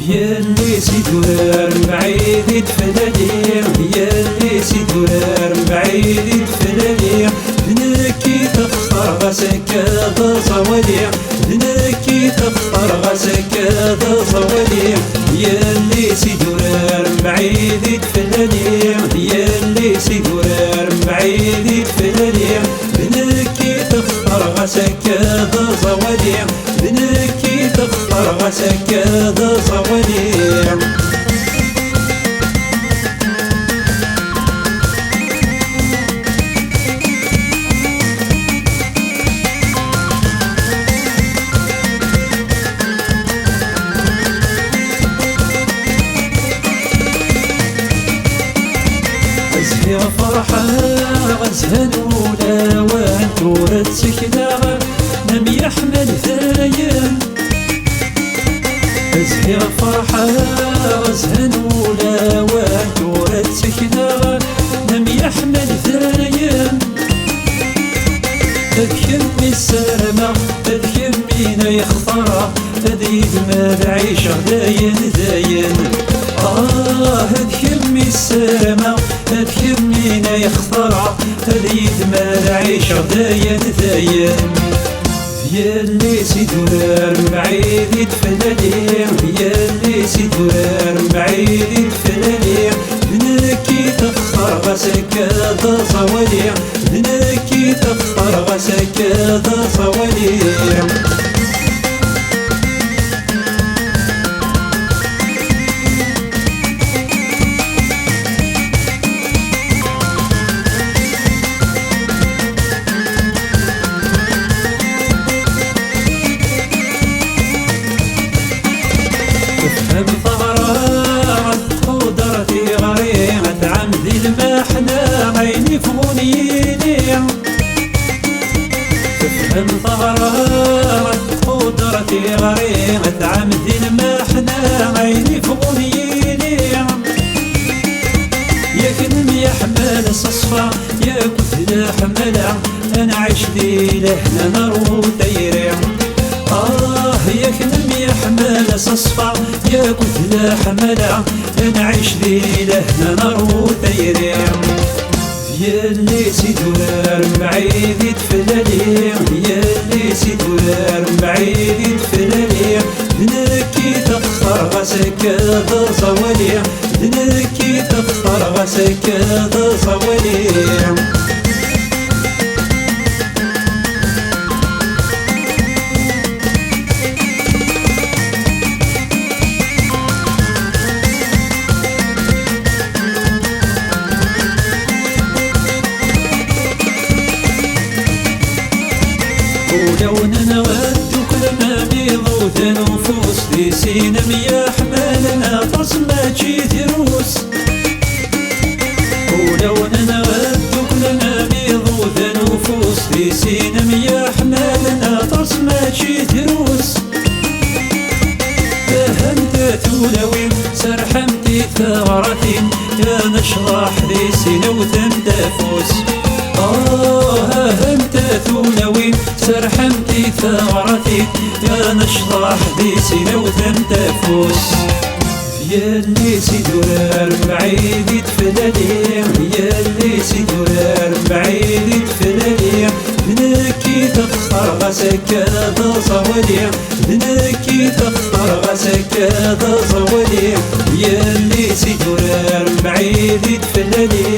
ياللي سيدورار بعيد تفلالي، ياللي سيدورار بعيد تفلالي، نكي تختار غسك ذا صوالي، نكي تختار غسك ذا صوالي، ياللي سيدورار بعيد تفلالي، ياللي سيدورار بعيد تفلالي، نكي تختار غسك ذا صوالي، نكي تختار غسك ذا صوالي. زهي فرحة غزها الأولى وانتورة سكنة نم يحمل ثاين، زهي فرحة غزها الأولى وانتورة سكنة نم يحمل ثاين، تذكرني السلامة تذكرني يختارها تذيد ما العيشة داين داين، تذكرني السلامة تذكرني يختارها تذيد ما العيشة داين داين، ياللي سيدورار بعيد تفلالي، ياللي سيدورار بعيد تفلالي، نكي تختار غسك ذا صوالي، نكي تختار غسك ذا صوالي. تفهم ثغرات قدرتي غريمة عمدي المحنة عيني فغنيني، تفهم ثغرات قدرتي غريمة عمدي المحنة عيني فغنيني، يكن يحمل صصفة يا كتل حملة أنا عشتي لهنا نار وتيري، يكن يحمل صصفة يا كتل حملة أنا عشتي لهنا نار وتيري، ياللي سيدورار بعيد تفلالي، ياللي سيدورار بعيد تفلالي، نكي تختار غسك ذا صوالي، نكي تختار غسك ذا صوالي. ولو نودك لما بيضوت نفوس دي سينم يا حمالنا تصمى شي دروس، ولو نودك لما بيضوت نفوس دي سينم يا حمالنا تصمى شي دروس، فهمت تولوي سرحمتي ثغرتي يا نشرح ذي سنة وتندفوس، ههمت تولوي سرحمتي ثغرتي يا نشرح ذي سنة وتندفوس، ياللي سيدورار بعيد تفلالي، ياللي سيدورار بعيد تفلالي، نكي تختار غسك ذا صوالي، نكي تختار غسك ذا صوالي، ياللي سيدورار بعيد تفلالي،